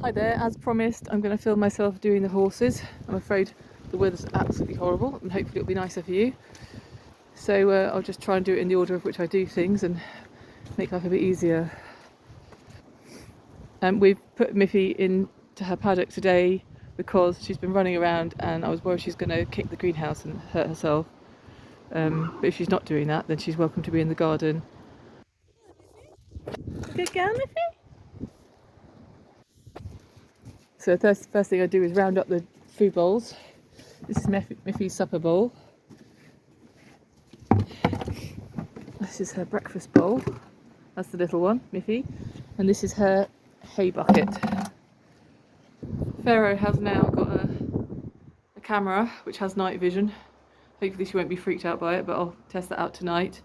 Hi there, as promised I'm going to film myself doing the horses. I'm afraid the weather's absolutely horrible and hopefully it'll be nicer for you. So I'll just try and do it in the order of which I do things and make life a bit easier. We've put Miffy into her paddock today because she's been running around and I was worried she's going to kick the greenhouse and hurt herself. But if she's not doing that, then she's welcome to be in the garden. Good girl, Miffy. So the first thing I do is round up the food bowls. This is Miffy's supper bowl. This is her breakfast bowl. That's the little one, Miffy. And this is her hay bucket. Pharaoh has now got a camera which has night vision. Hopefully she won't be freaked out by it, but I'll test that out tonight.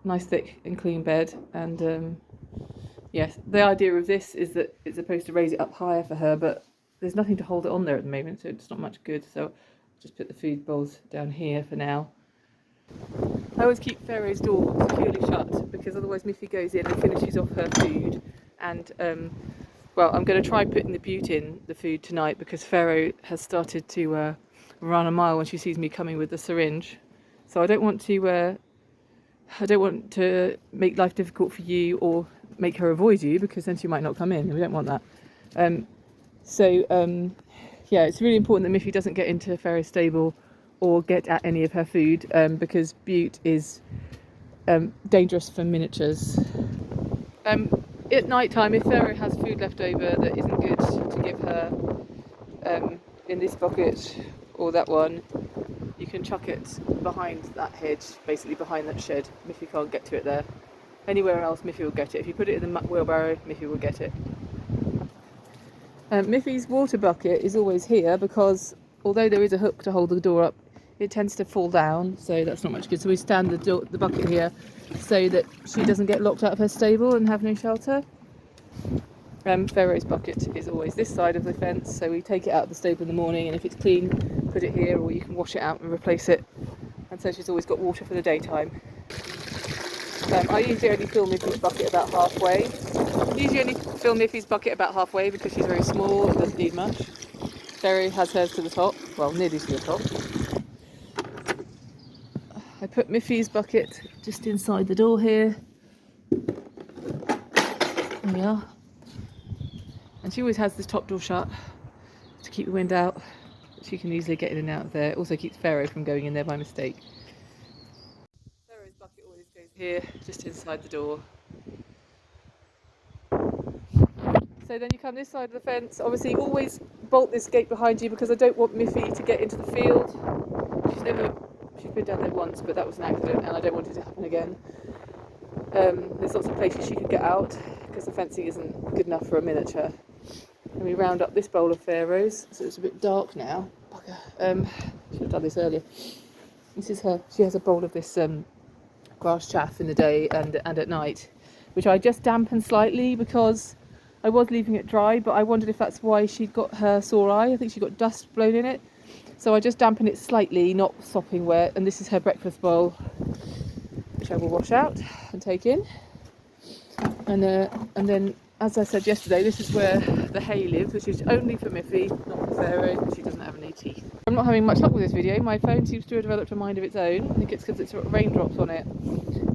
Nice thick and clean bed, and yes, the idea of this is that it's supposed to raise it up higher for her, but there's nothing to hold it on there at the moment, so it's not much good. So I'll just put the food bowls down here for now. I always keep Pharaoh's door securely shut because otherwise Miffy goes in and finishes off her food. And well, I'm going to try putting the Butte in the food tonight because Pharaoh has started to run a mile when she sees me coming with the syringe. So I don't want to make life difficult for you or make her avoid you, because then she might not come in and we don't want that. Yeah, it's really important that Miffy doesn't get into Pharaoh's stable or get at any of her food, because Butte is dangerous for miniatures. At night time, if Pharaoh has food left over that isn't good to give her in this bucket or that one, you can chuck it behind that hedge, basically behind that shed. Miffy can't get to it there. Anywhere else Miffy will get it. If you put it in the wheelbarrow, Miffy will get it. Miffy's water bucket is always here because although there is a hook to hold the door up, it tends to fall down, so that's not much good. So we stand the bucket here so that she doesn't get locked out of her stable and have no shelter. Pharaoh's bucket is always this side of the fence, so we take it out of the stable in the morning, and if it's clean, put it here, or you can wash it out and replace it. And so she's always got water for the daytime. I usually only fill Miffy's bucket about halfway. Because she's very small and doesn't need much. Pharaoh has hers to the top, well, nearly to the top. I put Miffy's bucket just inside the door here. There we are. And she always has this top door shut to keep the wind out. She can easily get in and out of there. It also keeps Pharaoh from going in there by mistake. Pharaoh's bucket always goes here, just inside the door. So then you come this side of the fence. Obviously always bolt this gate behind you because I don't want Miffy to get into the field. She's been down there once, but that was an accident and I don't want it to happen again. There's lots of places she could get out because the fencing isn't good enough for a miniature. And we round up this bowl of Pharaoh's, so it's a bit dark now. Should have done this earlier. This is her. She has a bowl of this grass chaff in the day and at night, which I just dampen slightly because I was leaving it dry, but I wondered if that's why she'd got her sore eye. I think she got dust blown in it. So I just dampen it slightly, not sopping wet. And this is her breakfast bowl, which I will wash out and take in. And then, as I said yesterday, this is where the hay lives, which is only for Miffy, not for Pharaoh, because she doesn't have any teeth. I'm not having much luck with this video. My phone seems to have developed a mind of its own. I think it's because it's got raindrops on it.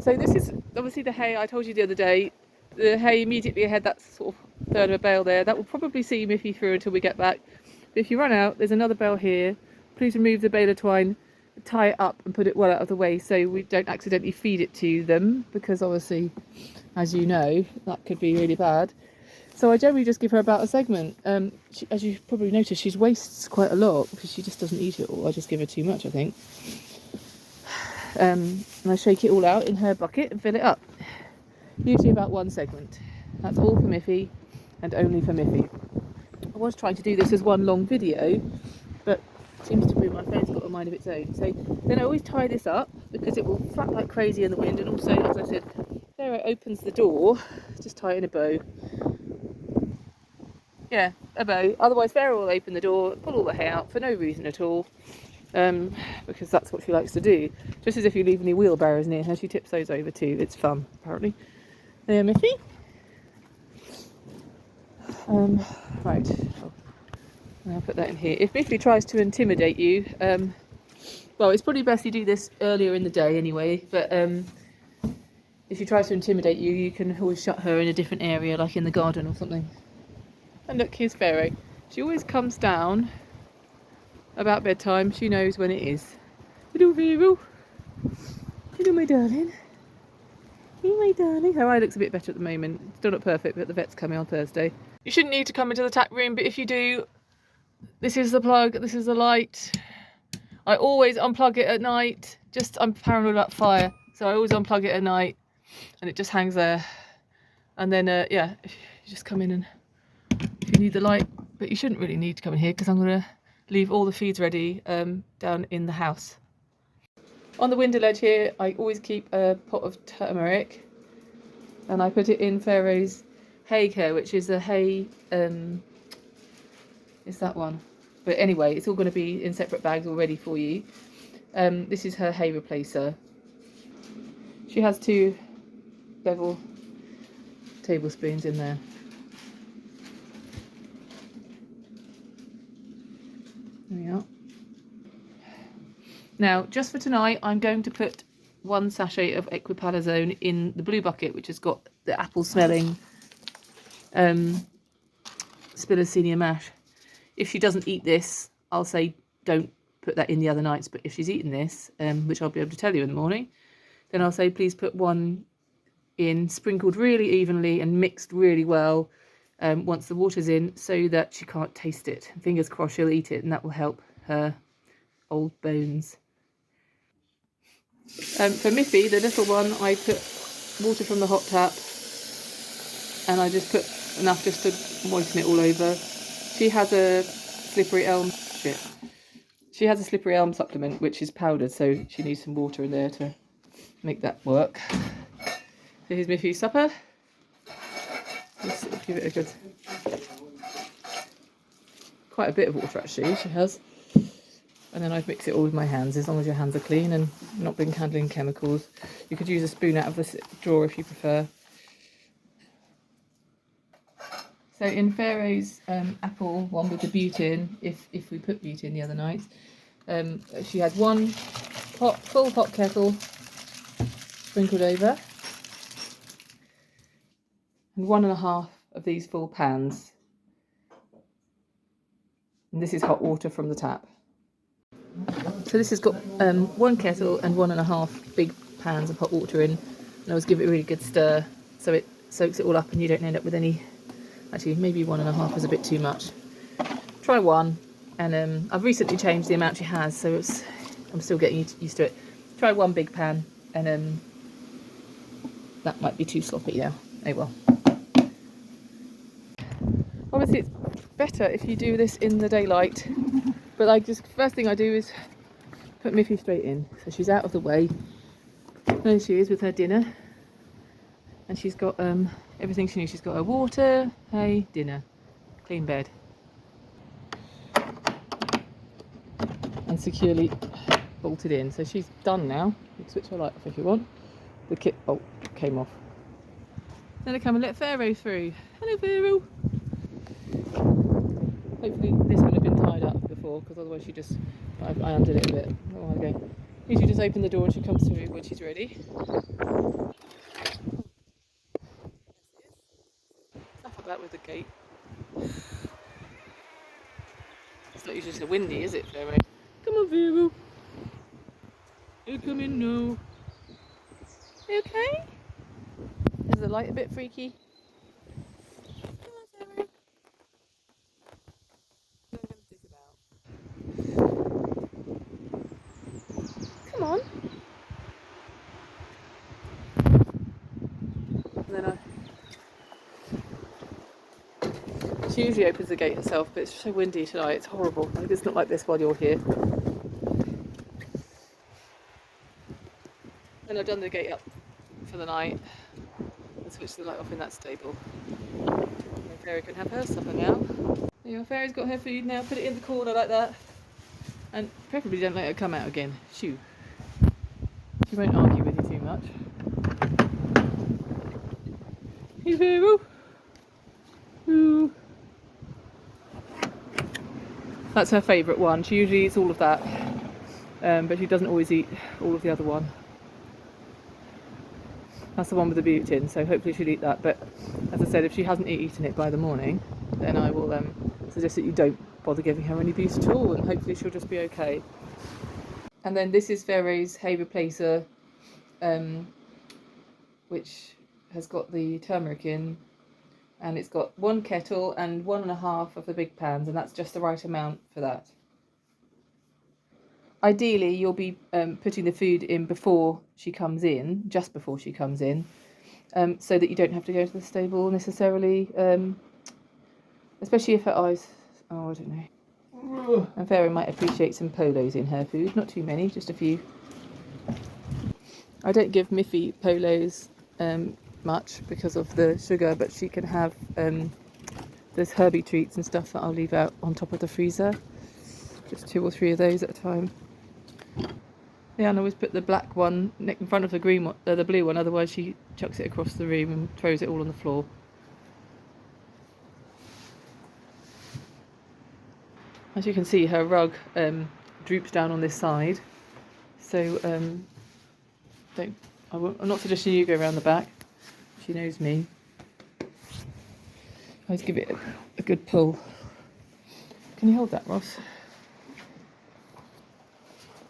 So this is obviously the hay I told you the other day. The hay immediately ahead, that sort of third of a bale there. That will probably see Miffy through until we get back. But if you run out, there's another bale here. Please remove the baler twine, tie it up and put it well out of the way so we don't accidentally feed it to them, because obviously, as you know, that could be really bad. So I generally just give her about a segment. As you probably noticed, she wastes quite a lot because she just doesn't eat it all. I just give her too much, I think. And I shake it all out in her bucket and fill it up. Usually about one segment. That's all for Miffy and only for Miffy. I was trying to do this as one long video, but it seems to be my phone's got a mind of its own. So then I always tie this up because it will flap like crazy in the wind, and also, as I said, Pharaoh opens the door, just tie it in a bow. Yeah, a bow. Otherwise Pharaoh will open the door, pull all the hay out for no reason at all, because that's what she likes to do. Just as if you leave any wheelbarrows near her, she tips those over too. It's fun, apparently. There, Miffy. Right. I'll put that in here. If Miffy tries to intimidate you, well, it's probably best you do this earlier in the day anyway, but if she tries to intimidate you, you can always shut her in a different area, like in the garden or something. And look, here's Pharaoh. She always comes down about bedtime. She knows when it is. Hello, Pharaoh. Hello, my darling. Hey, my darling. Her eye looks a bit better at the moment. Still not perfect, but the vet's coming on Thursday. You shouldn't need to come into the tap room, but if you do, this is the plug, this is the light. I always unplug it at night. I'm paranoid about fire, so I always unplug it at night, and it just hangs there. And then, yeah, you just come in and if you need the light, but you shouldn't really need to come in here because I'm going to leave all the feeds ready down in the house. On the window ledge here, I always keep a pot of turmeric, and I put it in Pharaoh's hay care, which is a hay, it's that one. But anyway, it's all going to be in separate bags all ready for you. This is her hay replacer. She has 2 bevel tablespoons in there. There we are. Now, just for tonight, I'm going to put 1 sachet of equipalazone in the blue bucket, which has got the apple-smelling Spilacina mash. If she doesn't eat this, I'll say don't put that in the other nights. But if she's eaten this, which I'll be able to tell you in the morning, then I'll say please put 1 in, sprinkled really evenly and mixed really well once the water's in, so that she can't taste it. Fingers crossed she'll eat it, and that will help her old bones. For Miffy, the little one, I put water from the hot tap, and I just put enough just to moisten it all over. She has a slippery elm supplement, which is powdered, so she needs some water in there to make that work. So here's Miffy's supper. Let's give it a good, quite a bit of water actually, she has. And then I've mixed it all with my hands, as long as your hands are clean and not been handling chemicals. You could use a spoon out of the drawer if you prefer. So in Pharaoh's apple one with the butane, if we put butane the other night, she had 1 full hot kettle sprinkled over, and 1.5 of these full pans. And this is hot water from the tap. So this has got 1 kettle and 1.5 big pans of hot water in, and I always give it a really good stir so it soaks it all up and you don't end up with any. Actually, maybe 1.5 is a bit too much. Try 1, and I've recently changed the amount she has, so I'm still getting used to it. Try 1 big pan, and that might be too sloppy now. Oh well. Obviously, it's better if you do this in the daylight, but first thing I do is put Miffy straight in, so she's out of the way. There she is with her dinner, and she's got everything she needs. She's got her water, hay, dinner, clean bed, and securely bolted in. So she's done now. You can switch her light off if you want. The kit bolt came off. Then I come and let Pharaoh through. Hello, Pharaoh. Hopefully this would have been tied up before, because otherwise I undid it a bit a while ago. You should just open the door and she comes through when she's ready. Stuff like that with the gate. It's not usually so windy, is it, Pharaoh? Come on, Pharaoh. You come in now. You okay? Is the light a bit freaky? Come on. And then she usually opens the gate herself, but it's so windy tonight, it's horrible. Like, it's not like this while you're here. And I've done the gate up for the night and switched the light off in that stable. And Pharaoh can have her supper now. There you are, Pharaoh's got her food now, put it in the corner like that. And preferably don't let her come out again. Shoo. She won't argue with you too much. Hey, Pharaoh. Ooh. That's her favourite one. She usually eats all of that, but she doesn't always eat all of the other one. That's the one with the butane, so hopefully she'll eat that. But as I said, if she hasn't eaten it by the morning, then I will suggest that you don't bother giving her any bute at all, and hopefully she'll just be okay. And then this is Vere's hay replacer, which has got the turmeric in, and it's got 1 kettle and 1.5 of the big pans, and that's just the right amount for that. Ideally, you'll be putting the food in before she comes in, just before she comes in, so that you don't have to go to the stable necessarily, especially if her eyes, I don't know. And Vera might appreciate some polos in her food, not too many, just a few. I don't give Miffy polos much because of the sugar, but she can have there's Herbie treats and stuff that I'll leave out on top of the freezer, just 2 or 3 of those at a time. Yeah, and I always put the black one in front of the green one, the blue one, otherwise she chucks it across the room and throws it all on the floor. As you can see, her rug droops down on this side, so I'm not suggesting you go around the back. She knows me. Let's give it a good pull. Can you hold that, Ross?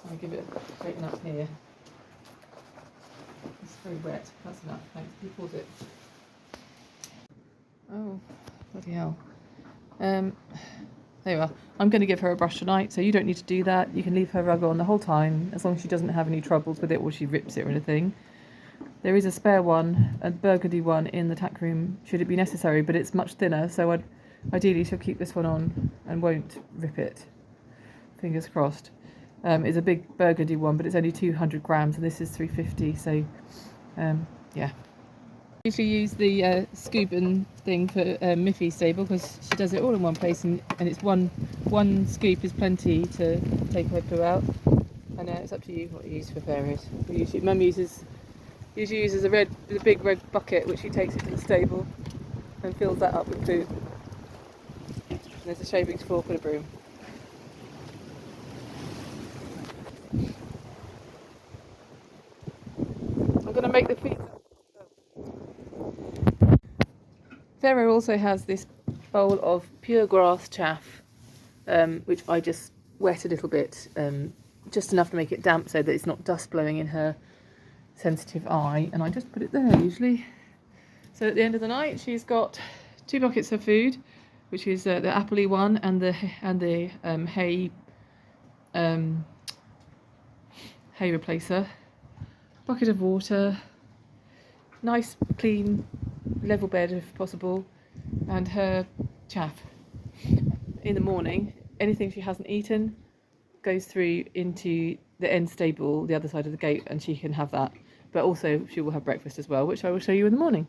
I'll give it a straighten up here. It's very wet. That's enough. Thanks. You pulled it. Oh, bloody hell. There you are. I'm going to give her a brush tonight, so you don't need to do that. You can leave her rug on the whole time, as long as she doesn't have any troubles with it or she rips it or anything. There is a spare one, a burgundy one, in the tack room, should it be necessary, but it's much thinner, so ideally she'll keep this one on and won't rip it. Fingers crossed. It's a big burgundy one, but it's only 200 grams, and this is 350, so yeah. I usually use the scoop and thing for Miffy's stable, because she does it all in one place, and it's one scoop is plenty to take her poo out. And it's up to you what you use for Vere's. Mum usually uses the big red bucket, which she takes it to the stable and fills that up with poo. And there's a shaving fork and a broom. I'm going to make the feed. Vere also has this bowl of pure grass chaff, which I just wet a little bit, just enough to make it damp so that it's not dust blowing in her sensitive eye, and I just put it there usually. So at the end of the night, she's got 2 buckets of food, which is the appley one and the hay replacer, bucket of water, nice clean level bed if possible, and her chaff. In the morning, anything she hasn't eaten goes through into the end stable, the other side of the gate, and she can have that. But also she will have breakfast as well, which I will show you in the morning.